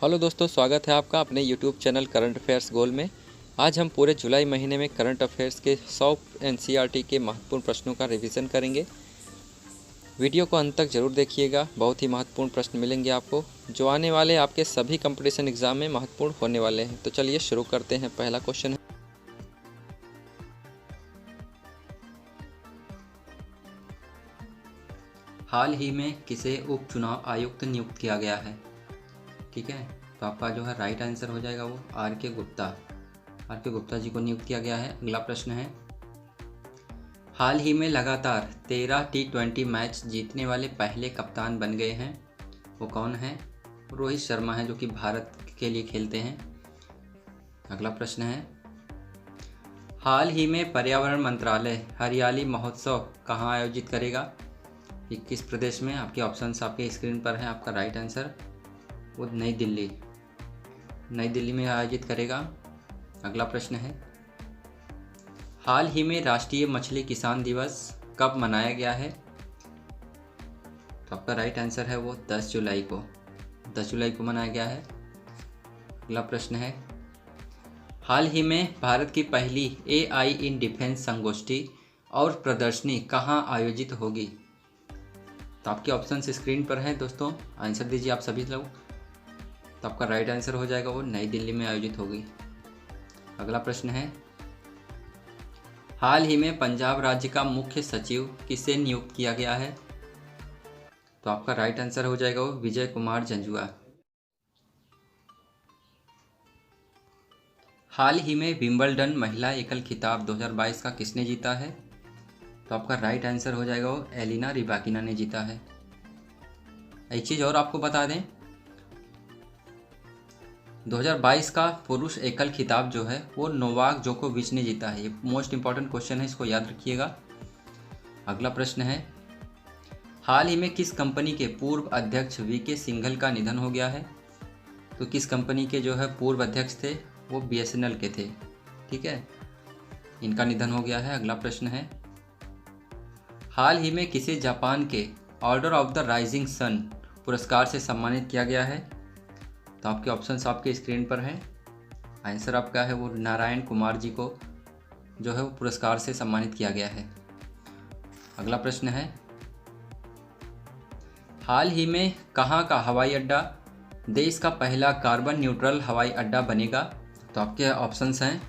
Hello दोस्तों, स्वागत है आपका अपने यूट्यूब चैनल करंट अफेयर्स गोल में। आज हम पूरे जुलाई महीने में करंट अफेयर्स के 100 एनसीईआरटी के महत्वपूर्ण प्रश्नों का रिवीजन करेंगे। वीडियो को अंत तक जरूर देखिएगा, बहुत ही महत्वपूर्ण प्रश्न मिलेंगे आपको जो आने वाले आपके सभी कंपटीशन एग्जाम में महत्वपूर्ण होने वाले हैं। तो चलिए शुरू करते हैं। पहला क्वेश्चन है, हाल ही में किसे उपचुनाव आयुक्त नियुक्त किया गया है? ठीक है, तो आपका जो है राइट आंसर हो जाएगा वो आर के गुप्ता जी को नियुक्त किया गया है। अगला प्रश्न है, हाल ही में लगातार 13 T20 मैच जीतने वाले पहले कप्तान बन गए हैं, वो कौन है? रोहित शर्मा है, जो कि भारत के लिए खेलते हैं। अगला प्रश्न है, हाल ही में पर्यावरण मंत्रालय हरियाली महोत्सव कहाँ आयोजित करेगा? 21 प्रदेश में। आपके ऑप्शंस आपके स्क्रीन पर हैं। आपका राइट आंसर वो नई दिल्ली में आयोजित करेगा। अगला प्रश्न है, हाल ही में राष्ट्रीय मछली किसान दिवस कब मनाया गया है? तो आपका राइट आंसर है वो 10 जुलाई को मनाया गया है। अगला प्रश्न है, हाल ही में भारत की पहली AI इन डिफेंस संगोष्ठी और प्रदर्शनी कहाँ आयोजित होगी? तो आपके ऑप्शन स्क्रीन पर हैं दोस्तों, आंसर दीजिए आप सभी लोग। तो आपका राइट आंसर हो जाएगा वो नई दिल्ली में आयोजित होगी। अगला प्रश्न है, हाल ही में पंजाब राज्य का मुख्य सचिव किसे नियुक्त किया गया है? तो आपका राइट आंसर हो जाएगा वो विजय कुमार जंजुआ। हाल ही में विंबलडन महिला एकल खिताब 2022 का किसने जीता है? तो आपका राइट आंसर हो जाएगा वो एलिना रिबाकिना ने जीता है। एक चीज़ और आपको बता दें, 2022 का पुरुष एकल खिताब जो है वो नोवाक जोकोविच ने जीता है। ये मोस्ट इंपॉर्टेंट क्वेश्चन है, इसको याद रखिएगा। अगला प्रश्न है, हाल ही में किस कंपनी के पूर्व अध्यक्ष VK सिंघल का निधन हो गया है? तो किस कंपनी के जो है पूर्व अध्यक्ष थे वो BSNL के थे। ठीक है, इनका निधन हो गया है। अगला प्रश्न है, हाल ही में किसे जापान के order of the rising sun पुरस्कार से सम्मानित किया गया है? तो आपके ऑप्शंस आपके स्क्रीन पर हैं। आंसर आपका है वो नारायण कुमार जी को जो है वो पुरस्कार से सम्मानित किया गया है। अगला प्रश्न है, हाल ही में कहाँ का हवाई अड्डा देश का पहला कार्बन न्यूट्रल हवाई अड्डा बनेगा? तो आपके ऑप्शंस हैं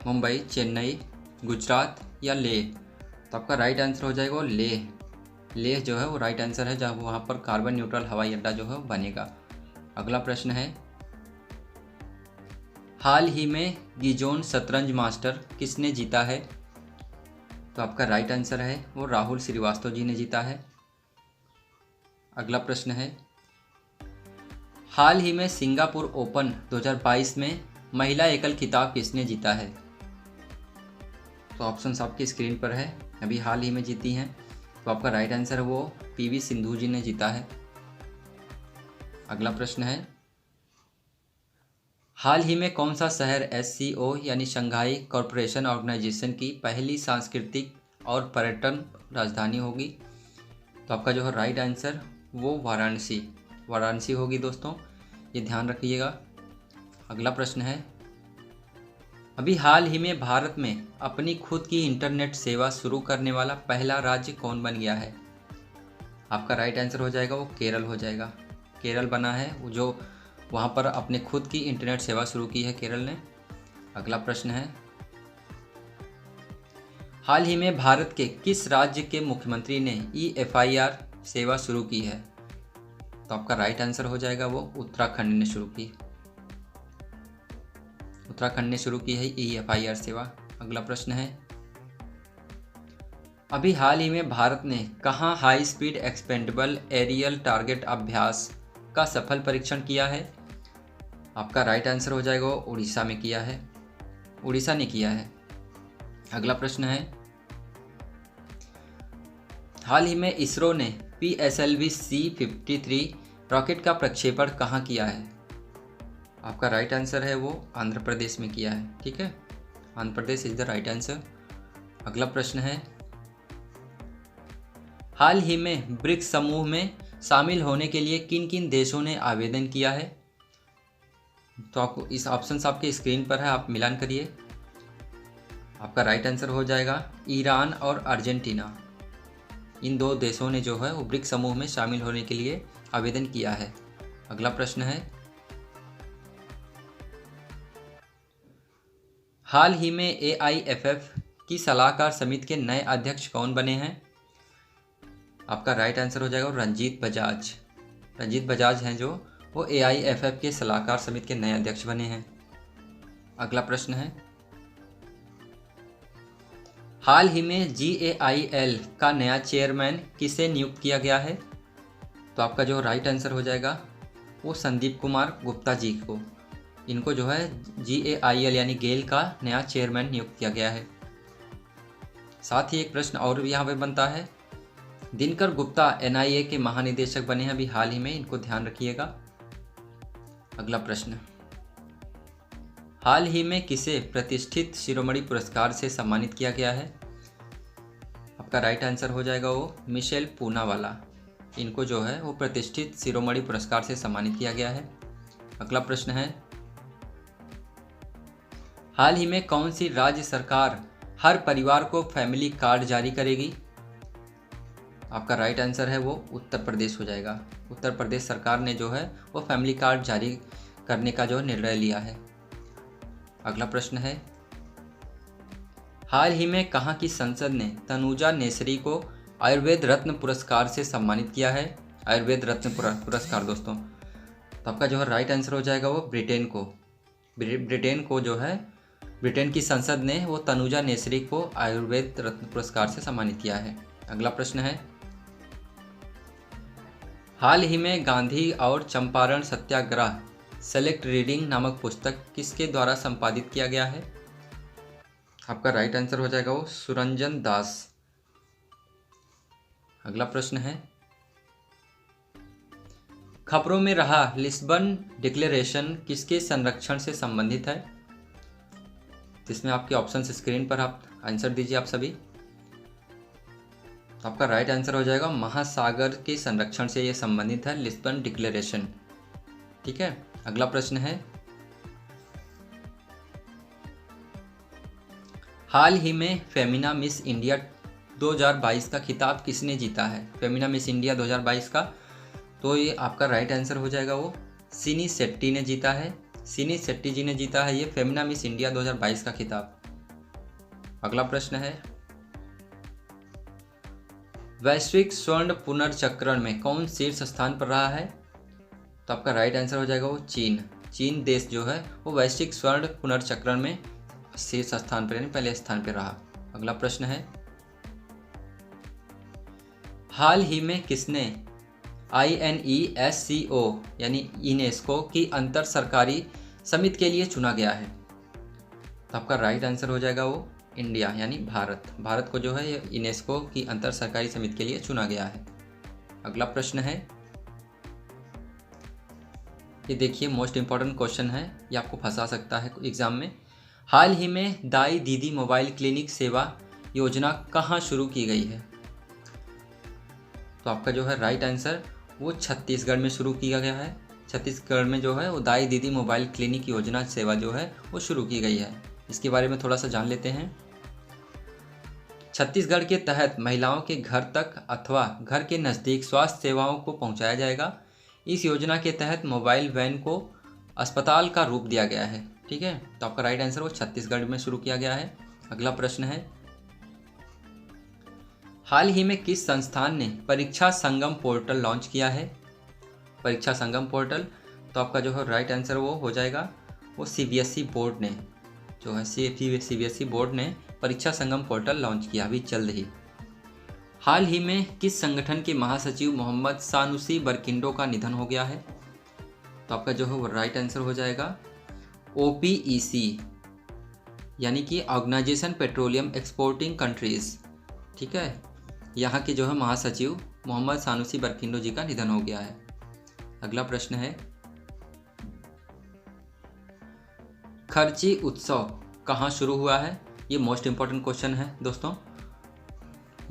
मुंबई, चेन्नई, गुजरात या लेह। तो आपका राइट आंसर हो जाएगा वो लेह जो है वो राइट आंसर है, जहाँ वहाँ पर कार्बन न्यूट्रल हवाई अड्डा जो है वो बनेगा। अगला प्रश्न है, हाल ही में गिजोन शतरंज मास्टर किसने जीता है? तो आपका राइट आंसर है वो राहुल श्रीवास्तव जी ने जीता है। अगला प्रश्न है, हाल ही में सिंगापुर ओपन 2022 में महिला एकल खिताब किसने जीता है? तो ऑप्शंस आपकी स्क्रीन पर है, अभी हाल ही में जीती हैं। तो आपका राइट आंसर वो PV सिंधु जी ने जीता है। अगला प्रश्न है, हाल ही में कौन सा शहर SCO यानी शंघाई कॉरपोरेशन ऑर्गेनाइजेशन की पहली सांस्कृतिक और पर्यटन राजधानी होगी? तो आपका जो है राइट आंसर वो वाराणसी होगी दोस्तों, ये ध्यान रखिएगा। अगला प्रश्न है, अभी हाल ही में भारत में अपनी खुद की इंटरनेट सेवा शुरू करने वाला पहला राज्य कौन बन गया है? आपका राइट आंसर हो जाएगा वो केरल हो जाएगा। केरल बना है वो, जो वहाँ पर अपने खुद की इंटरनेट सेवा शुरू की है केरल ने। अगला प्रश्न है, हाल ही में भारत के किस राज्य के मुख्यमंत्री ने eFIR सेवा शुरू की है? तो आपका राइट आंसर हो जाएगा वो उत्तराखंड ने शुरू की है eFIR सेवा। अगला प्रश्न है, अभी हाल ही में भारत ने कहाँ high speed expendable aerial target अभ्यास का सफल परीक्षण किया है? आपका राइट आंसर हो जाएगा वो उड़ीसा ने किया है। अगला प्रश्न है, हाल ही में इसरो ने PSLV C-53 रॉकेट का प्रक्षेपण कहाँ किया है? आपका राइट आंसर है वो आंध्र प्रदेश में किया है। ठीक है, Andhra Pradesh is the right answer. अगला प्रश्न है, हाल ही में ब्रिक्स समूह में शामिल होने के लिए किन किन देशों ने आवेदन किया है? तो आपको इस ऑप्शंस आपके स्क्रीन पर है, आप मिलान करिए। आपका राइट आंसर हो जाएगा ईरान और अर्जेंटीना। इन दो देशों ने जो है वो ब्रिक्स समूह में शामिल होने के लिए आवेदन किया है। अगला प्रश्न है, हाल ही में AIFF की सलाहकार समिति के नए अध्यक्ष कौन बने हैं? आपका राइट आंसर हो जाएगा रंजीत बजाज। रंजीत बजाज हैं जो वो AIFF के सलाहकार समिति के नए अध्यक्ष बने हैं। अगला प्रश्न है, हाल ही में GAIL का नया चेयरमैन किसे नियुक्त किया गया है? तो आपका जो राइट आंसर हो जाएगा वो संदीप कुमार गुप्ता जी को, इनको जो है GAIL यानी गेल का नया चेयरमैन नियुक्त किया गया है। साथ ही एक प्रश्न और भी यहाँ पे बनता है, दिनकर गुप्ता NIA के महानिदेशक बने हैं अभी हाल ही में, इनको ध्यान रखिएगा। अगला प्रश्न, हाल ही में किसे प्रतिष्ठित शिरोमणि पुरस्कार से सम्मानित किया गया है? आपका राइट आंसर हो जाएगा वो मिशेल पूनावाला, इनको जो है वो प्रतिष्ठित शिरोमणि पुरस्कार से सम्मानित किया गया है। अगला प्रश्न है, हाल ही में कौन सी राज्य सरकार हर परिवार को फैमिली कार्ड जारी करेगी? आपका राइट आंसर है वो उत्तर प्रदेश हो जाएगा। उत्तर प्रदेश सरकार ने जो है वो फैमिली कार्ड जारी करने का जो निर्णय लिया है। अगला प्रश्न है, हाल ही में कहाँ की संसद ने तनुजा नेसरी को आयुर्वेद रत्न पुरस्कार से सम्मानित किया है? आयुर्वेद रत्न पुरस्कार दोस्तों, तो आपका जो है राइट आंसर हो जाएगा वो ब्रिटेन को। ब्रिटेन को जो है ब्रिटेन की संसद ने वो तनुजा नेसरी को आयुर्वेद रत्न पुरस्कार से सम्मानित किया है। अगला प्रश्न है, हाल ही में गांधी और चंपारण सत्याग्रह सेलेक्ट रीडिंग नामक पुस्तक किसके द्वारा संपादित किया गया है? आपका राइट आंसर हो जाएगा वो सुरंजन दास। अगला प्रश्न है, खबरों में रहा लिस्बन डिक्लेरेशन किसके संरक्षण से संबंधित है? जिसमें आपके ऑप्शंस स्क्रीन पर आप आंसर दीजिए आप सभी। तो आपका राइट आंसर हो जाएगा महासागर के संरक्षण से यह संबंधित है लिस्बन डिक्लेरेशन। ठीक है। अगला प्रश्न है, हाल ही में फेमिना मिस इंडिया 2022 का खिताब किसने जीता है? फेमिना मिस इंडिया 2022 का, तो ये आपका राइट आंसर हो जाएगा वो सिनी शेट्टी ने जीता है। सिनी शेट्टी जी ने जीता है ये फेमिना मिस इंडिया 2022 का खिताब। अगला प्रश्न है, वैश्विक स्वर्ण पुनर्चक्रण में कौन शीर्ष स्थान पर रहा है? तो आपका राइट आंसर हो जाएगा वो चीन। चीन देश जो है वो वैश्विक स्वर्ण पुनर्चक्रण में शीर्ष स्थान पर यानी पहले स्थान पर रहा। अगला प्रश्न है, हाल ही में किसने INESCO यानी यूनेस्को की अंतर सरकारी समिति के लिए चुना गया है? तो आपका राइट आंसर हो जाएगा वो इंडिया यानी भारत। भारत को जो है ये यूनेस्को की अंतर सरकारी समिति के लिए चुना गया है। अगला प्रश्न है, ये देखिए मोस्ट इम्पॉर्टेंट क्वेश्चन है, ये आपको फंसा सकता है एग्जाम में। हाल ही में दाई दीदी मोबाइल क्लिनिक सेवा योजना कहाँ शुरू की गई है? तो आपका जो है राइट आंसर वो छत्तीसगढ़ में शुरू किया गया है। छत्तीसगढ़ में जो है वो दाई दीदी मोबाइल क्लिनिक योजना सेवा जो है वो शुरू की गई है। इसके बारे में थोड़ा सा जान लेते हैं। छत्तीसगढ़ के तहत महिलाओं के घर तक अथवा घर के नज़दीक स्वास्थ्य सेवाओं को पहुंचाया जाएगा। इस योजना के तहत मोबाइल वैन को अस्पताल का रूप दिया गया है। ठीक है, तो आपका राइट आंसर वो छत्तीसगढ़ में शुरू किया गया है। अगला प्रश्न है, हाल ही में किस संस्थान ने परीक्षा संगम पोर्टल लॉन्च किया है? परीक्षा संगम पोर्टल, तो आपका जो है राइट आंसर वो हो जाएगा वो CBSE बोर्ड ने जो है CBSE बोर्ड ने परीक्षा संगम पोर्टल लॉन्च किया अभी जल्द ही। हाल ही में किस संगठन के महासचिव मोहम्मद सानुसी बरकिंडो का निधन हो गया है? तो आपका जो है वो राइट आंसर हो जाएगा OPEC यानी कि ऑर्गेनाइजेशन पेट्रोलियम एक्सपोर्टिंग कंट्रीज। ठीक है, यहाँ के जो है महासचिव मोहम्मद सानुसी बरकिंडो जी का निधन हो गया है। अगला प्रश्न है, खर्ची उत्सव कहाँ शुरू हुआ है? ये मोस्ट इम्पॉर्टेंट क्वेश्चन है दोस्तों,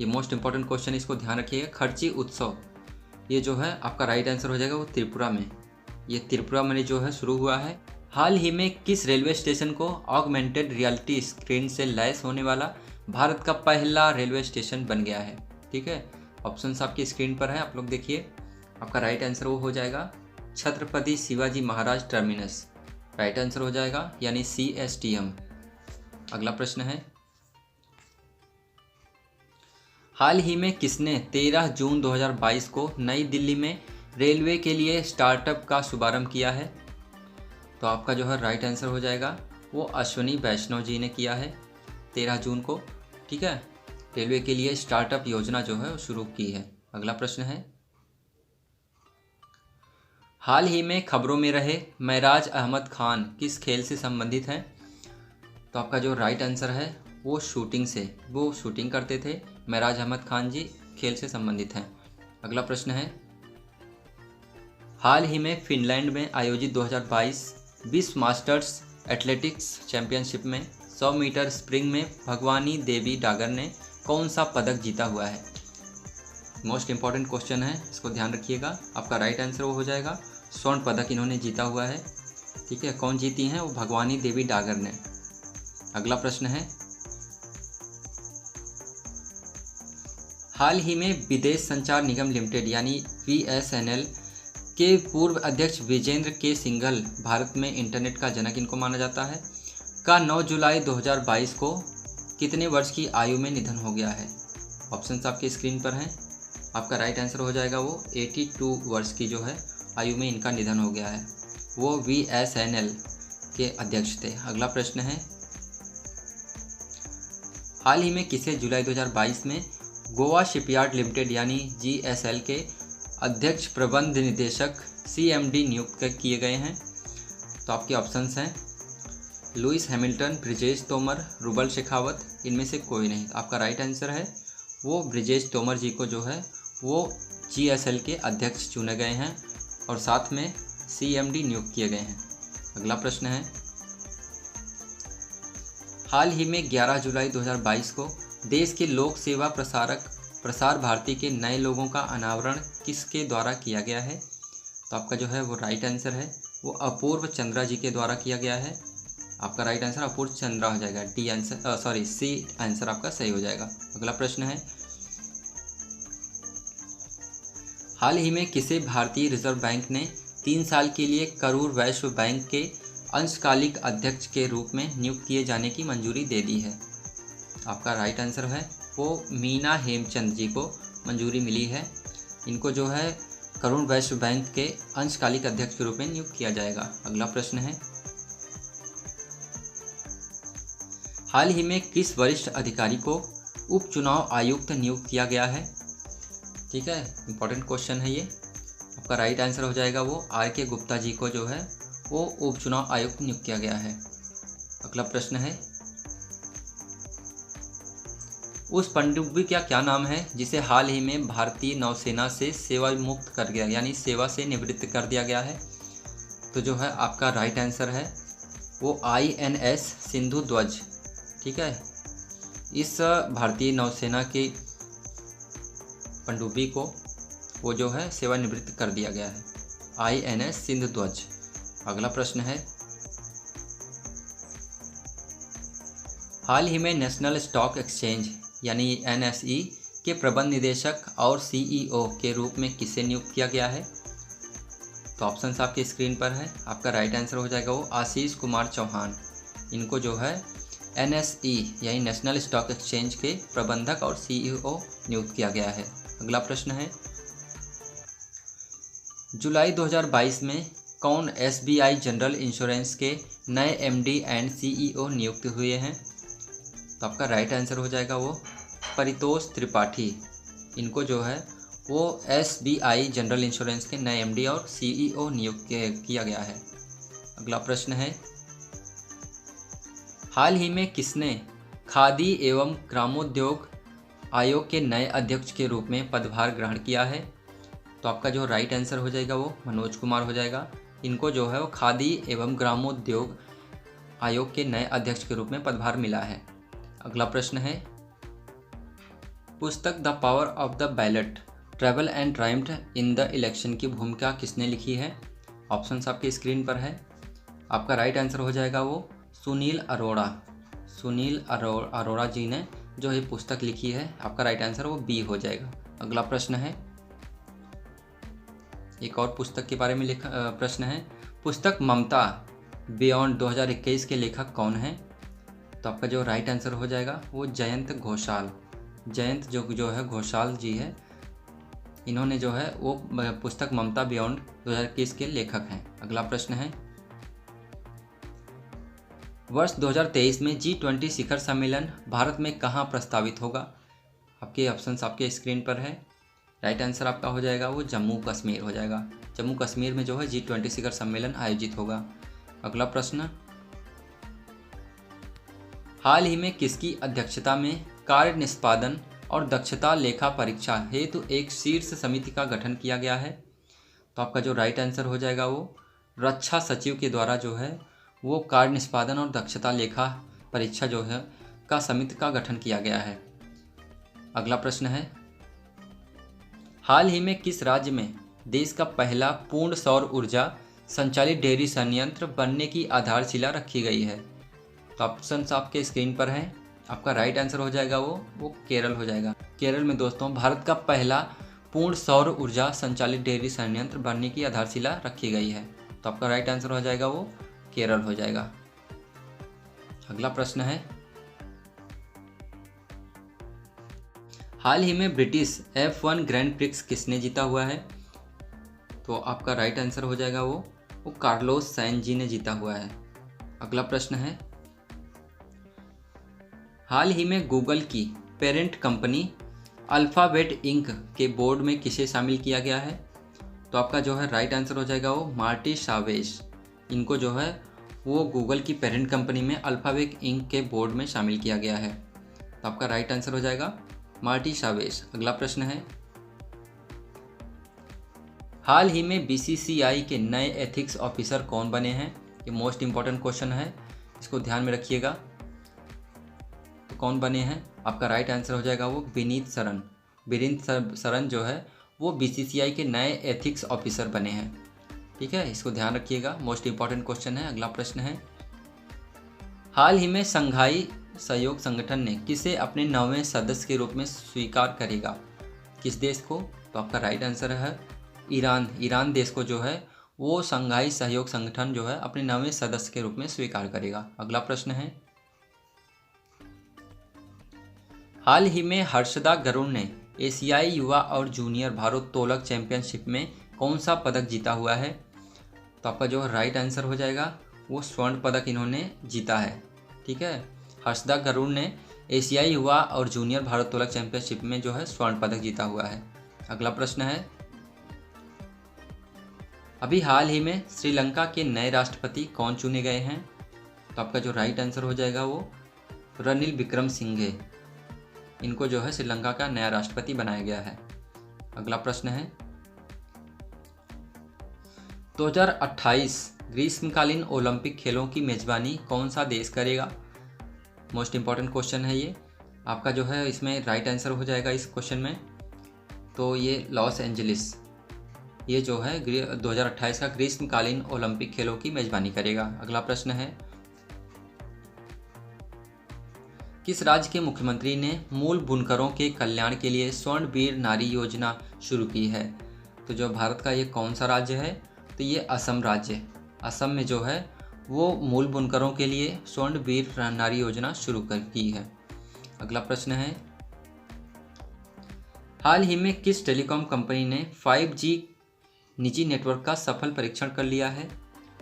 ये मोस्ट इम्पॉर्टेंट क्वेश्चन, इसको ध्यान रखिएगा। खर्ची उत्सव ये जो है आपका राइट आंसर हो जाएगा वो त्रिपुरा में। ये त्रिपुरा में जो है शुरू हुआ है। हाल ही में किस रेलवे स्टेशन को ऑगमेंटेड रियलिटी स्क्रीन से लैस होने वाला भारत का पहला रेलवे स्टेशन बन गया है? ठीक है, ऑप्शंस आपकी स्क्रीन पर है, आप लोग देखिए। आपका राइट आंसर वो हो जाएगा Chhatrapati Shivaji Maharaj terminus, right answer हो जाएगा, यानी CSTM। अगला प्रश्न है, हाल ही में किसने 13 जून 2022 को नई दिल्ली में रेलवे के लिए स्टार्टअप का शुभारंभ किया है? तो आपका जो है राइट आंसर हो जाएगा वो अश्विनी वैष्णव जी ने किया है 13 जून को। ठीक है, रेलवे के लिए स्टार्टअप योजना जो है वो शुरू की है। अगला प्रश्न है, हाल ही में खबरों में रहे महराज अहमद खान किस खेल से संबंधित हैं? तो आपका जो राइट आंसर है वो शूटिंग से, वो शूटिंग करते थे। महराज अहमद खान जी खेल से संबंधित हैं। अगला प्रश्न है, हाल ही में फिनलैंड में आयोजित 2022 विश्व मास्टर्स एथलेटिक्स चैंपियनशिप में 100 मीटर स्प्रिंग में भगवानी देवी डागर ने कौन सा पदक जीता हुआ है? मोस्ट इंपॉर्टेंट क्वेश्चन है, इसको ध्यान रखिएगा। आपका राइट आंसर वो हो जाएगा स्वर्ण पदक इन्होंने जीता हुआ है। ठीक है, कौन जीती हैं? वो भगवानी देवी डागर ने। अगला प्रश्न है, हाल ही में विदेश संचार निगम लिमिटेड यानी BSNL के पूर्व अध्यक्ष विजेंद्र के सिंघल भारत में इंटरनेट का जनक इनको माना जाता है, का 9 जुलाई 2022 को कितने वर्ष की आयु में निधन हो गया है? ऑप्शंस आपकी स्क्रीन पर हैं। आपका राइट आंसर हो जाएगा वो 82 वर्ष की जो है आयु में इनका निधन हो गया है। वो BSNL के अध्यक्ष थे। अगला प्रश्न है, हाल ही में किसे जुलाई 2022 में गोवा शिपयार्ड लिमिटेड यानी GSL के अध्यक्ष प्रबंध निदेशक CMD नियुक्त किए गए हैं? तो आपके ऑप्शंस हैं Lewis Hamilton, Brijesh Tomar, rouble Shekhawat, इनमें से कोई नहीं। आपका राइट आंसर है वो ब्रिजेश तोमर जी को जो है वो GSL के अध्यक्ष चुने गए हैं और साथ में CMD नियुक्त किए गए हैं। अगला प्रश्न है, हाल ही में 11 जुलाई 2022 को देश के लोक सेवा प्रसार भारती के नए लोगों का अनावरण किसके द्वारा किया गया है? तो आपका जो है वो राइट आंसर है वो अपूर्व चंद्रा जी के द्वारा किया गया है। आपका राइट आंसर अपूर्व चंद्रा हो जाएगा। C आंसर आपका सही हो जाएगा। अगला प्रश्न है, हाल ही में किसे भारतीय रिजर्व बैंक ने 3 साल के लिए करूर वैश्य बैंक के अंशकालिक अध्यक्ष के रूप में नियुक्त किए जाने की मंजूरी दे दी है? आपका राइट आंसर है वो मीना हेमचंद जी को मंजूरी मिली है। इनको जो है करूर वैश्य बैंक के अंशकालिक अध्यक्ष के रूप में नियुक्त किया जाएगा। अगला प्रश्न है, हाल ही में किस वरिष्ठ अधिकारी को उपचुनाव आयुक्त नियुक्त किया गया है? ठीक है, इंपॉर्टेंट क्वेश्चन है ये। आपका राइट आंसर हो जाएगा वो RK गुप्ता जी को जो है वो उपचुनाव आयुक्त नियुक्त किया गया है। अगला प्रश्न है, उस पनडुब्बी का क्या नाम है जिसे हाल ही में भारतीय नौसेना से सेवा मुक्त कर दिया यानी सेवा से निवृत्त कर दिया गया है? तो जो है आपका राइट आंसर है वो INS सिंधु ध्वज। ठीक है, इस भारतीय नौसेना की पनडुब्बी को वो जो है सेवानिवृत्त कर दिया गया है, INS सिंधु ध्वज। अगला प्रश्न है, हाल ही में नेशनल स्टॉक एक्सचेंज यानी NSE के प्रबंध निदेशक और CEO के रूप में किसे नियुक्त किया गया है? तो ऑप्शंस आपके स्क्रीन पर है। आपका राइट आंसर हो जाएगा वो आशीष कुमार चौहान। इनको जो है NSE यानी नेशनल स्टॉक एक्सचेंज के प्रबंधक और CEO नियुक्त किया गया है। अगला प्रश्न है, जुलाई 2022 में कौन SBI जनरल इंश्योरेंस के नए MD एंड CEO नियुक्त हुए हैं? तो आपका राइट आंसर हो जाएगा वो परितोष त्रिपाठी। इनको जो है वो SBI जनरल इंश्योरेंस के नए MD और CEO नियुक्त किया गया है। अगला प्रश्न है, हाल ही में किसने खादी एवं ग्रामोद्योग आयोग के नए अध्यक्ष के रूप में पदभार ग्रहण किया है? तो आपका जो राइट आंसर हो जाएगा वो मनोज कुमार हो जाएगा। इनको जो है वो खादी एवं ग्रामोद्योग आयोग के नए अध्यक्ष के रूप में पदभार मिला है। अगला प्रश्न है, पुस्तक the power of the ballot travel and Triumph in the election की भूमिका किसने लिखी है? ऑप्शंस आपकी स्क्रीन पर है। आपका राइट आंसर हो जाएगा वो सुनील अरोड़ा। सुनील अरोड़ा जी ने जो ये पुस्तक लिखी है, आपका राइट आंसर वो बी हो जाएगा। अगला प्रश्न है, एक और पुस्तक के बारे में लिखा प्रश्न है, पुस्तक ममता बियॉन्ड 2021 के लेखक कौन है? तो आपका जो राइट आंसर हो जाएगा वो जयंत घोषाल। जयंत जो है घोषाल जी है, इन्होंने जो है वो पुस्तक ममता बियॉन्ड 2021 के लेखक हैं। अगला प्रश्न है, वर्ष 2023 में G20 शिखर सम्मेलन भारत में कहाँ प्रस्तावित होगा? आपके ऑप्शंस आपके स्क्रीन पर है। राइट आंसर आपका हो जाएगा वो जम्मू कश्मीर हो जाएगा। जम्मू कश्मीर में जो है G20 शिखर सम्मेलन आयोजित होगा। अगला प्रश्न, हाल ही में किसकी अध्यक्षता में कार्य निष्पादन और दक्षता लेखा परीक्षा हेतु एक शीर्ष समिति का गठन किया गया है? तो आपका जो राइट आंसर हो जाएगा वो रक्षा सचिव के द्वारा जो है वो कार्य निष्पादन और दक्षता लेखा परीक्षा जो है का समिति का गठन किया गया है। अगला प्रश्न है, हाल ही में किस राज्य में देश का पहला पूर्ण सौर ऊर्जा संचालित डेयरी संयंत्र बनने की आधारशिला रखी गई है? तो ऑप्शंस आपके स्क्रीन पर हैं। आपका राइट आंसर हो जाएगा वो केरल हो जाएगा। केरल में दोस्तों भारत का पहला पूर्ण सौर ऊर्जा संचालित डेयरी संयंत्र बनने की आधारशिला रखी गई है। तो आपका राइट आंसर हो जाएगा वो केरल हो जाएगा। अगला प्रश्न है, हाल ही में ब्रिटिश F1 ग्रैंड प्रिक्स किसने जीता हुआ है? तो आपका राइट आंसर हो जाएगा वो कार्लोस सैंज जी ने जीता हुआ है। अगला प्रश्न है, हाल ही में गूगल की पेरेंट कंपनी अल्फ़ाबेट इंक के बोर्ड में किसे शामिल किया गया है? तो आपका जो है राइट आंसर हो जाएगा वो मार्टी सावेज। इनको जो है वो गूगल की पेरेंट कंपनी में अल्फ़ाबेट इंक के बोर्ड में शामिल किया गया है। तो आपका राइट आंसर हो जाएगा मार्टी सावेज। अगला प्रश्न है, हाल ही में BCCI के नए एथिक्स ऑफिसर कौन बने हैं? ये मोस्ट इंपॉर्टेंट क्वेश्चन है, इसको ध्यान में रखिएगा। तो कौन बने हैं? आपका राइट आंसर हो जाएगा वो विनीत सरन। विनीत सरन जो है वो BCCI के नए एथिक्स ऑफिसर बने हैं। ठीक है, इसको ध्यान रखिएगा, मोस्ट इंपॉर्टेंट क्वेश्चन है। अगला प्रश्न है, हाल ही में संघाई सहयोग संगठन ने किसे अपने 9वें सदस्य के रूप में स्वीकार करेगा? किस देश को? तो आपका राइट आंसर है ईरान। ईरान देश को जो है वो संघाई सहयोग संगठन जो है अपने 9वें सदस्य के रूप में स्वीकार करेगा। अगला प्रश्न है, हाल ही में हर्षदा गरुड़ ने एशियाई युवा और जूनियर भारोत्तोलक चैंपियनशिप में कौन सा पदक जीता हुआ है? तो आपका जो राइट आंसर हो जाएगा वो स्वर्ण पदक इन्होंने जीता है। ठीक है, हर्षदा गरुड़ ने एशियाई युवा और जूनियर भारोत्तोलक चैंपियनशिप में जो है स्वर्ण पदक जीता हुआ है। अगला प्रश्न है, अभी हाल ही में श्रीलंका के नए राष्ट्रपति कौन चुने गए हैं? तो आपका जो राइट आंसर हो जाएगा वो रनिल विक्रमसिंघे। इनको जो है श्रीलंका का नया राष्ट्रपति बनाया गया है। अगला प्रश्न है, 2028 ग्रीष्मकालीन ओलंपिक खेलों की मेजबानी कौन सा देश करेगा? मोस्ट इंपॉर्टेंट क्वेश्चन है ये। आपका जो है इसमें राइट आंसर हो जाएगा इस क्वेश्चन में, तो ये लॉस एंजलिस ये जो है 2028 का ग्रीष्मकालीन ओलंपिक खेलों की मेजबानी करेगा। अगला प्रश्न है, किस राज्य के मुख्यमंत्री ने मूल बुनकरों के कल्याण के लिए स्वर्णवीर नारी योजना शुरू की है? तो जो भारत का ये कौन सा राज्य है? तो ये असम राज्य। असम में जो है वो मूल बुनकरों के लिए स्वर्णवीर नारी योजना शुरू की है। अगला प्रश्न है, हाल ही में किस टेलीकॉम कंपनी ने 5G निजी नेटवर्क का सफल परीक्षण कर लिया है?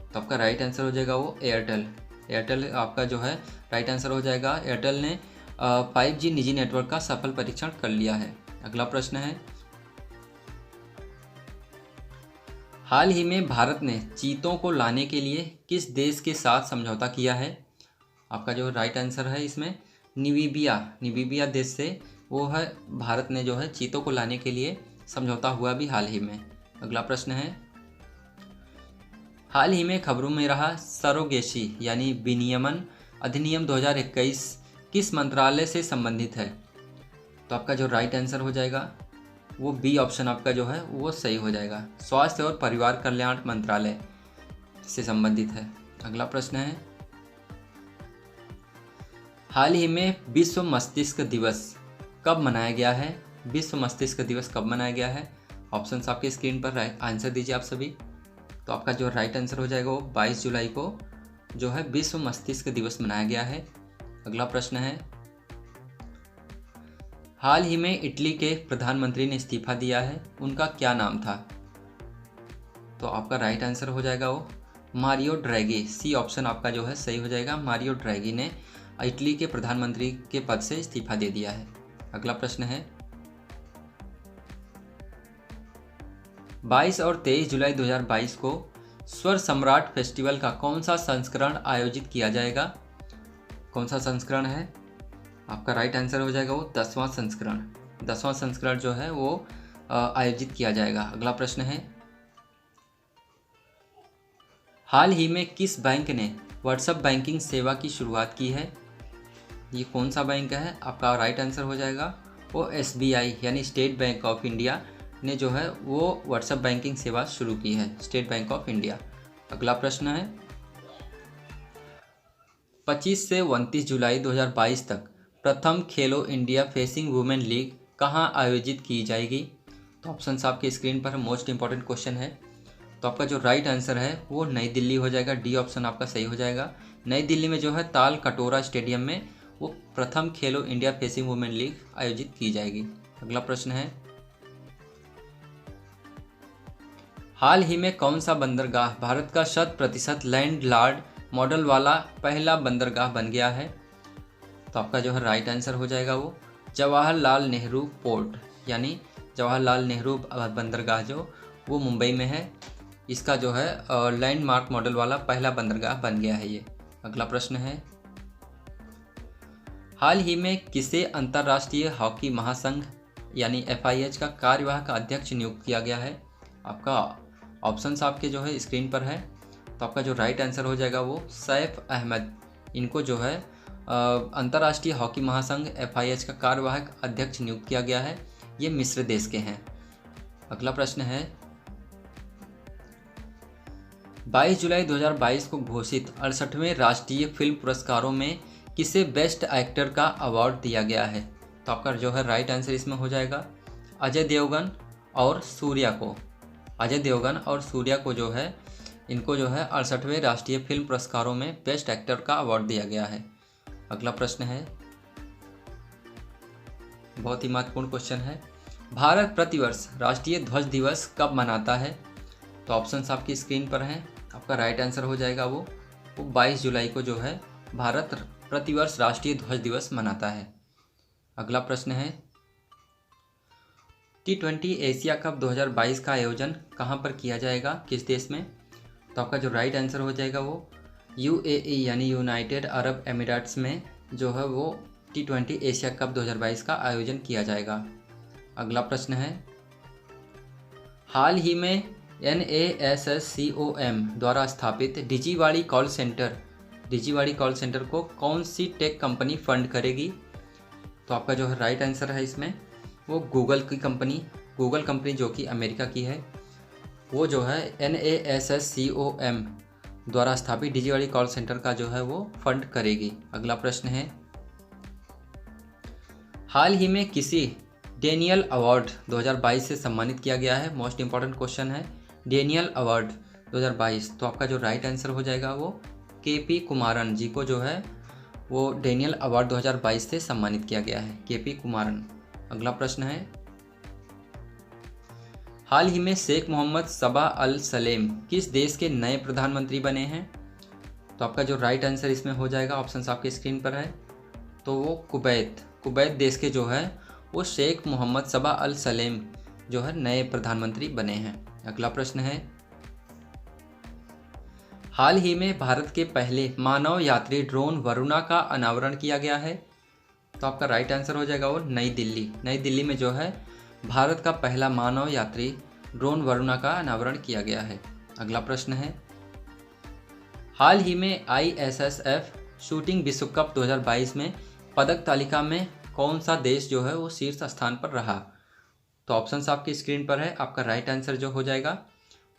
तो आपका राइट आंसर हो जाएगा वो एयरटेल। एयरटेल आपका जो है राइट आंसर हो जाएगा, एयरटेल ने 5G निजी नेटवर्क का सफल परीक्षण कर लिया है। अगला प्रश्न है, हाल ही में भारत ने चीतों को लाने के लिए किस देश के साथ समझौता किया है? आपका जो राइट आंसर है इसमें निवीबिया देश से वो है भारत ने जो है चीतों को लाने के लिए समझौता हुआ भी हाल ही में। अगला प्रश्न है, हाल ही में खबरों में रहा सरोगेसी यानी विनियमन अधिनियम 2021 किस मंत्रालय से संबंधित है? तो आपका जो राइट आंसर हो जाएगा वो बी ऑप्शन आपका जो है वो सही हो जाएगा, स्वास्थ्य और परिवार कल्याण मंत्रालय से संबंधित है। अगला प्रश्न है, हाल ही में विश्व मस्तिष्क दिवस कब मनाया गया है? विश्व मस्तिष्क दिवस कब मनाया गया है? ऑप्शंस आपके स्क्रीन पर आंसर दीजिए आप सभी। तो आपका जो राइट आंसर हो जाएगा वो 22 जुलाई को जो है विश्व मस्तिष्क दिवस मनाया गया है। अगला प्रश्न है, हाल ही में इटली के प्रधानमंत्री ने इस्तीफा दिया है, उनका क्या नाम था? तो आपका राइट आंसर हो जाएगा वो मारियो ड्रैगी। सी ऑप्शन आपका जो है सही हो जाएगा। मारियो ड्रैगी ने इटली के प्रधानमंत्री के पद से इस्तीफा दे दिया है। अगला प्रश्न है, 22 और 23 जुलाई 2022 को स्वर सम्राट फेस्टिवल का कौन सा संस्करण आयोजित किया जाएगा? कौन सा संस्करण है? आपका राइट आंसर हो जाएगा वो 10वां संस्करण। 10वां संस्करण जो है वो आयोजित किया जाएगा। अगला प्रश्न है, हाल ही में किस बैंक ने व्हाट्सएप बैंकिंग सेवा की शुरुआत की है? ये कौन सा बैंक है? आपका राइट आंसर हो जाएगा वो SBI यानी स्टेट बैंक ऑफ इंडिया ने जो है वो व्हाट्सएप बैंकिंग सेवा शुरू की है, स्टेट बैंक ऑफ इंडिया। अगला प्रश्न है, 25 से 29 जुलाई 2022 तक प्रथम खेलो इंडिया फेसिंग वुमेन लीग कहाँ आयोजित की जाएगी? तो ऑप्शंस आपके स्क्रीन पर मोस्ट इंपॉर्टेंट क्वेश्चन है। तो आपका जो राइट आंसर है वो नई दिल्ली हो जाएगा। डी ऑप्शन आपका सही हो जाएगा। नई दिल्ली में जो है ताल कटोरा स्टेडियम में वो प्रथम खेलो इंडिया फेसिंग वुमेन लीग आयोजित की जाएगी। अगला प्रश्न है, हाल ही में कौन सा बंदरगाह भारत का 100% लैंडलॉर्ड मॉडल वाला पहला बंदरगाह बन गया है? तो आपका जो है राइट आंसर हो जाएगा वो जवाहरलाल नेहरू पोर्ट यानी जवाहरलाल नेहरू बंदरगाह जो वो मुंबई में है। इसका जो है लैंडमार्क मॉडल वाला पहला बंदरगाह बन गया है ये। अगला प्रश्न है, हाल ही में किसे अंतर्राष्ट्रीय हॉकी महासंघ यानी FIH का कार्यवाहक अध्यक्ष नियुक्त किया गया है? आपका ऑप्शंस आपके जो है स्क्रीन पर है। तो आपका जो राइट आंसर हो जाएगा वो सैफ अहमद। इनको जो है अंतर्राष्ट्रीय हॉकी महासंघ FIH का कार्यवाहक अध्यक्ष नियुक्त किया गया है। ये मिस्र देश के हैं। अगला प्रश्न है, 22 जुलाई 2022 को घोषित 68वें राष्ट्रीय फिल्म पुरस्कारों में किसे बेस्ट एक्टर का अवार्ड दिया गया है? तो आपका जो है राइट आंसर इसमें हो जाएगा अजय देवगन और सूर्या को। अजय देवगन और सूर्या को जो है इनको जो है 68वें राष्ट्रीय फिल्म पुरस्कारों में बेस्ट एक्टर का अवार्ड दिया गया है। अगला प्रश्न है, बहुत ही महत्वपूर्ण क्वेश्चन है, भारत प्रतिवर्ष राष्ट्रीय ध्वज दिवस कब मनाता है? तो ऑप्शंस आपकी स्क्रीन पर हैं। आपका राइट आंसर हो जाएगा वो 22 जुलाई को जो है भारत प्रतिवर्ष राष्ट्रीय ध्वज दिवस मनाता है। अगला प्रश्न है, T20 एशिया कप 2022 का आयोजन कहाँ पर किया जाएगा, किस देश में? तो आपका जो राइट आंसर हो जाएगा वो UAE यानी यूनाइटेड अरब एमिरेट्स में जो है वो T20 एशिया कप 2022 का आयोजन किया जाएगा। अगला प्रश्न है, हाल ही में NASSCOM द्वारा स्थापित डिजीवाड़ी कॉल सेंटर को कौन सी टेक कंपनी फंड करेगी? तो आपका जो है राइट आंसर है इसमें वो गूगल कंपनी जो कि अमेरिका की है, वो जो है NASSCOM द्वारा स्थापित डिजीवाड़ी कॉल सेंटर का जो है वो फंड करेगी। अगला प्रश्न है, हाल ही में किसी डेनियल अवार्ड 2022 से सम्मानित किया गया है? मोस्ट इंपॉर्टेंट क्वेश्चन है, डेनियल अवार्ड 2022। तो आपका जो राइट आंसर हो जाएगा वो KP कुमारन जी को जो है वो डेनियल अवार्ड 2022 से सम्मानित किया गया है, KP कुमारन। अगला प्रश्न है, हाल ही में शेख मोहम्मद सबा अल सलेम किस देश के नए प्रधानमंत्री बने हैं? तो आपका जो राइट आंसर इसमें हो जाएगा, ऑप्शंस आपके स्क्रीन पर है, तो वो कुवैत देश के जो है वो शेख मोहम्मद सबा अल सलेम जो है नए प्रधानमंत्री बने हैं। अगला प्रश्न है, हाल ही में भारत के पहले मानव यात्री ड्रोन वरुणा का अनावरण किया गया है? तो आपका राइट आंसर हो जाएगा वो नई दिल्ली में जो है भारत का पहला मानव यात्री ड्रोन वरुणा का अनावरण किया गया है। अगला प्रश्न है, हाल ही में ISSF शूटिंग विश्व कप 2022 में पदक तालिका में कौन सा देश जो है वो शीर्ष स्थान पर रहा? तो ऑप्शंस आपकी स्क्रीन पर है। आपका राइट आंसर जो हो जाएगा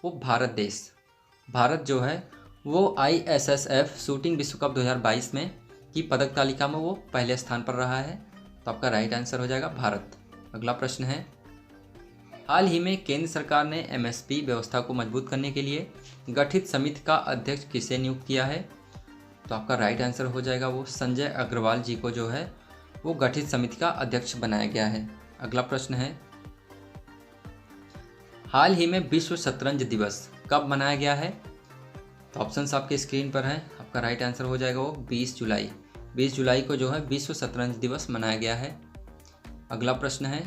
वो भारत जो है वो ISSF शूटिंग विश्व कप 2022 में की पदक तालिका में वो पहले स्थान पर रहा है। तो आपका राइट आंसर हो जाएगा भारत। अगला प्रश्न है, हाल ही में केंद्र सरकार ने MSP व्यवस्था को मजबूत करने के लिए गठित समिति का अध्यक्ष किसे नियुक्त किया है? तो आपका राइट आंसर हो जाएगा वो संजय अग्रवाल जी को जो है वो गठित समिति का अध्यक्ष बनाया गया है। अगला प्रश्न है, हाल ही में विश्व शतरंज दिवस कब मनाया गया है? तो ऑप्शंस आपके स्क्रीन पर हैं। आपका राइट आंसर हो जाएगा वो 20 जुलाई। 20 जुलाई को जो है विश्व शतरंज दिवस मनाया गया है। अगला प्रश्न है,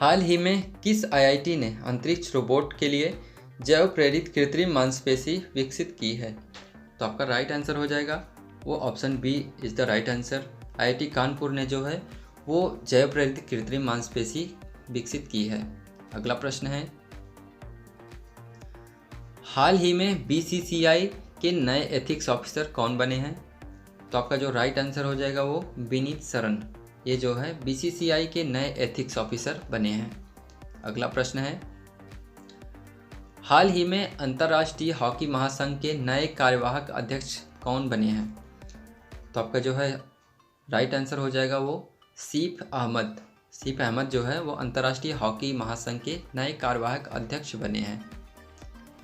हाल ही में किस IIT ने अंतरिक्ष रोबोट के लिए जैव प्रेरित कृत्रिम मांसपेशी विकसित की है? तो आपका राइट आंसर हो जाएगा वो option B is the right answer. IIT Kanpur ने जो है वो जैव प्रेरित कृत्रिम मांसपेशी विकसित की है। अगला प्रश्न है, हाल ही में BCCI के नए एथिक्स ऑफिसर कौन बने हैं? तो आपका जो राइट आंसर हो जाएगा वो विनीत शरण, ये जो है BCCI के नए एथिक्स ऑफिसर बने हैं। अगला प्रश्न है, हाल ही में अंतर्राष्ट्रीय हॉकी महासंघ के नए कार्यवाहक अध्यक्ष कौन बने हैं? तो आपका जो है राइट आंसर हो जाएगा वो सीफ अहमद। सीफ अहमद जो है वो अंतर्राष्ट्रीय हॉकी महासंघ के नए कार्यवाहक अध्यक्ष बने हैं।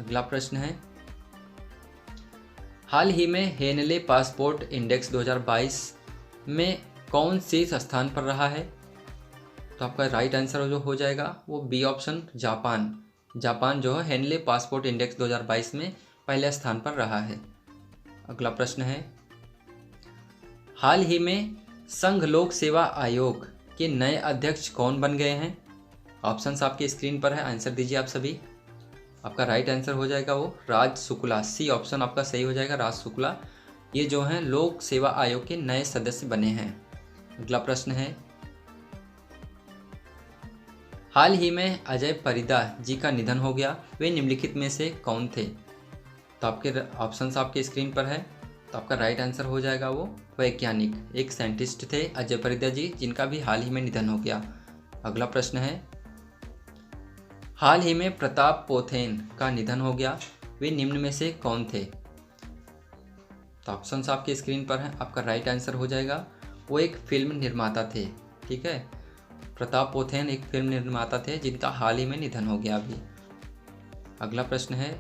अगला प्रश्न है, हाल ही में हेनले पासपोर्ट इंडेक्स 2022 में कौन शीर्ष स्थान पर रहा है? तो आपका राइट आंसर जो हो जाएगा वो बी ऑप्शन जापान। जापान जो है हेनले पासपोर्ट इंडेक्स 2022 में पहले स्थान पर रहा है। अगला प्रश्न है, हाल ही में संघ लोक सेवा आयोग के नए अध्यक्ष कौन बन गए हैं? ऑप्शंस आपके स्क्रीन पर है, आंसर दीजिए आप सभी। आपका राइट आंसर हो जाएगा वो राज शुक्ला। सी ऑप्शन आपका सही हो जाएगा, राज शुक्ला ये जो हैं लोक सेवा आयोग के नए सदस्य बने हैं। अगला प्रश्न है, हाल ही में अजय परिदा जी का निधन हो गया, वे निम्नलिखित में से कौन थे? तो आपके ऑप्शंस आपके स्क्रीन पर है। तो आपका राइट आंसर हो जाएगा वो वैज्ञानिक, एक साइंटिस्ट थे अजय परिदा जी, जिनका भी हाल ही में निधन हो गया। अगला प्रश्न है, हाल ही में प्रताप पोथेन का निधन हो गया, वे निम्न में से कौन थे? तो ऑप्शंस आपके स्क्रीन पर हैं। आपका राइट आंसर हो जाएगा वो एक फिल्म निर्माता थे। ठीक है, प्रताप पोथेन एक फिल्म निर्माता थे जिनका हाल ही में निधन हो गया अभी। अगला प्रश्न है,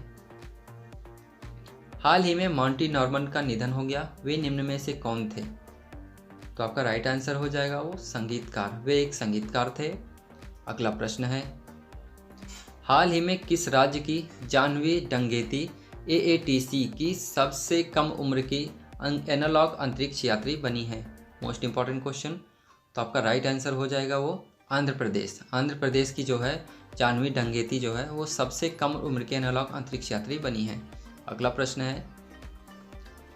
हाल ही में मॉन्टी नॉर्मन का निधन हो गया, वे निम्न में से कौन थे? तो आपका राइट आंसर हो जाएगा वो संगीतकार, वे एक संगीतकार थे। अगला प्रश्न है, हाल ही में किस राज्य की जाह्नवी डंगेती AATC की सबसे कम उम्र की एनालॉग अंतरिक्ष यात्री बनी है? Most important question. तो आपका राइट आंसर हो जाएगा वो आंध्र प्रदेश। आंध्र प्रदेश की जो है जाह्नवी डंगेती जो है वो सबसे कम उम्र के एनालॉग अंतरिक्ष यात्री बनी है। अगला प्रश्न है,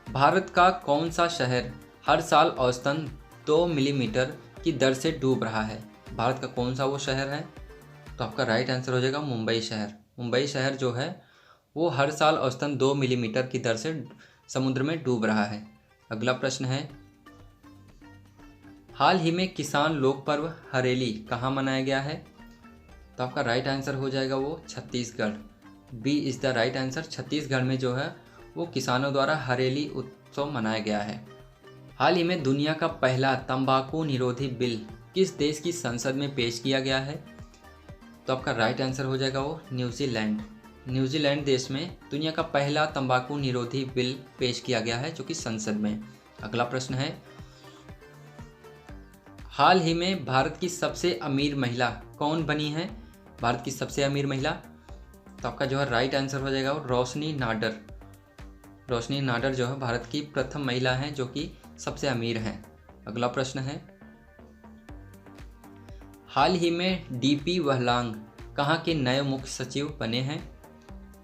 भारत का कौन सा शहर हर साल औसतन 2 मिलीमीटर की दर से डूब रहा है? भारत का कौन सा वो शहर है? तो आपका राइट आंसर हो जाएगा मुंबई शहर। मुंबई शहर जो है वो हर साल औसतन 2 मिलीमीटर की दर से समुद्र में डूब रहा है। अगला प्रश्न है, हाल ही में किसान लोक पर्व हरेली कहाँ मनाया गया है? तो आपका राइट आंसर हो जाएगा वो Chhattisgarh. B is the right answer. Chhattisgarh में जो है वो किसानों द्वारा हरेली उत्सव मनाया गया है। हाल ही में दुनिया का पहला तंबाकू निरोधी बिल किस देश की संसद में पेश किया गया है? तो आपका राइट आंसर हो जाएगा वो न्यूजीलैंड। न्यूजीलैंड देश में दुनिया का पहला तंबाकू निरोधी बिल पेश किया गया है जो कि संसद में। अगला प्रश्न है, हाल ही में भारत की सबसे अमीर महिला कौन बनी है? भारत की सबसे अमीर महिला, तो आपका जो है राइट आंसर हो जाएगा वो रोशनी नाडर। रोशनी नाडर जो है भारत की प्रथम महिला हैं जो कि सबसे अमीर हैं। अगला प्रश्न है, हाल ही में DP वहलांग कहाँ के नए मुख्य सचिव बने हैं?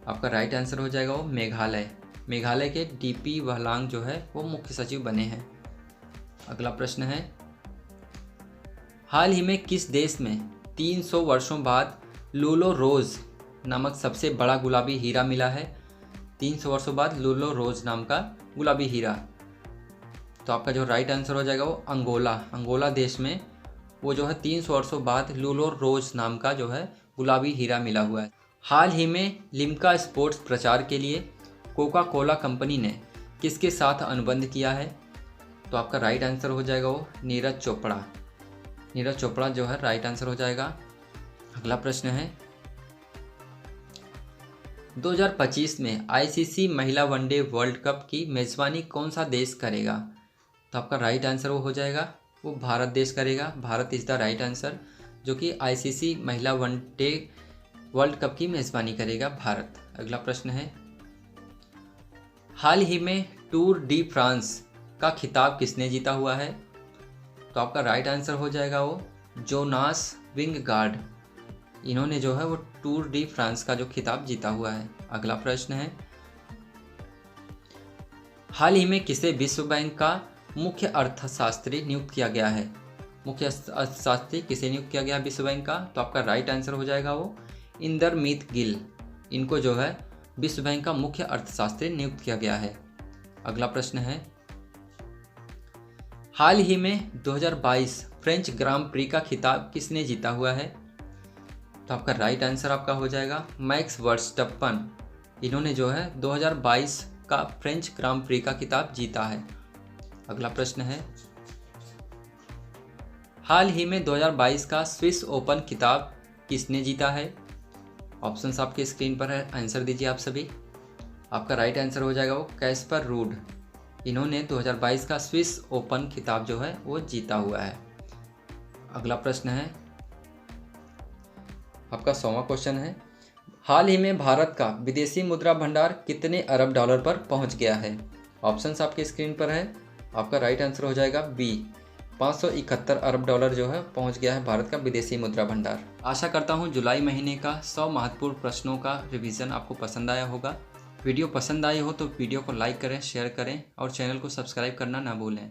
आपका राइट आंसर हो जाएगा वो मेघालय। मेघालय के DP वहलांग जो है वो मुख्य सचिव बने हैं। अगला प्रश्न है, हाल ही में किस देश में 300 वर्षों बाद लूलो रोज नामक सबसे बड़ा गुलाबी हीरा मिला है? 300 वर्षों बाद लूलो रोज नाम का गुलाबी हीरा। तो आपका जो राइट आंसर हो जाएगा वो अंगोला। अंगोला देश में वो जो है 300 वर्षों बाद लूलो रोज नाम का जो है गुलाबी हीरा मिला हुआ है। हाल ही में लिम्का स्पोर्ट्स प्रचार के लिए कोका कोला कंपनी ने किसके साथ अनुबंध किया है? तो आपका राइट आंसर हो जाएगा वो नीरज चोपड़ा। नीरज चोपड़ा जो है राइट आंसर हो जाएगा। अगला प्रश्न है 2025 में आईसीसी महिला वनडे वर्ल्ड कप की मेजबानी कौन सा देश करेगा? तो आपका राइट आंसर वो हो जाएगा वो भारत देश करेगा। Bharat is the right answer, जो कि आईसीसी महिला वनडे वर्ल्ड कप की मेजबानी करेगा भारत। अगला प्रश्न है हाल ही में टूर डी फ्रांस का खिताब किसने जीता हुआ है? तो आपका राइट आंसर हो जाएगा वो जोनास विंगगार्ड। इन्होंने जो है वो टूर डी फ्रांस का जो खिताब जीता हुआ है। अगला प्रश्न है हाल ही में किसे विश्व बैंक का मुख्य अर्थशास्त्री नियुक्त किया गया है? मुख्य अर्थशास्त्री किसे नियुक्त किया गया विश्व बैंक का? तो आपका राइट आंसर हो जाएगा वो इंदरमीत गिल। इनको जो है विश्व बैंक का मुख्य अर्थशास्त्री नियुक्त किया गया है। अगला प्रश्न है हाल ही में 2022 फ्रेंच ग्रां प्री का खिताब किसने जीता हुआ है? तो आपका राइट आंसर आपका हो जाएगा मैक्स वर्स्टप्पन। इन्होंने जो है 2022 का फ्रेंच ग्रां प्री का खिताब जीता है। अगला प्रश्न है हाल ही में 2022 का स्विस ओपन खिताब किसने जीता है? ऑप्शंस आपके स्क्रीन पर है, आंसर दीजिए आप सभी। आपका राइट आंसर हो जाएगा वो कैस्पर रूड। इन्होंने 2022 का स्विस ओपन खिताब जो है वो जीता हुआ है। अगला प्रश्न है आपका 100वां क्वेश्चन है हाल ही में भारत का विदेशी मुद्रा भंडार कितने अरब डॉलर पर पहुंच गया है? ऑप्शंस आपके स्क्रीन पर है। आपका राइट आंसर हो जाएगा बी 571 अरब डॉलर जो है पहुंच गया है भारत का विदेशी मुद्रा भंडार। आशा करता हूं जुलाई महीने का 100 महत्वपूर्ण प्रश्नों का रिवीजन आपको पसंद आया होगा। वीडियो पसंद आई हो तो वीडियो को लाइक करें, शेयर करें और चैनल को सब्सक्राइब करना ना भूलें।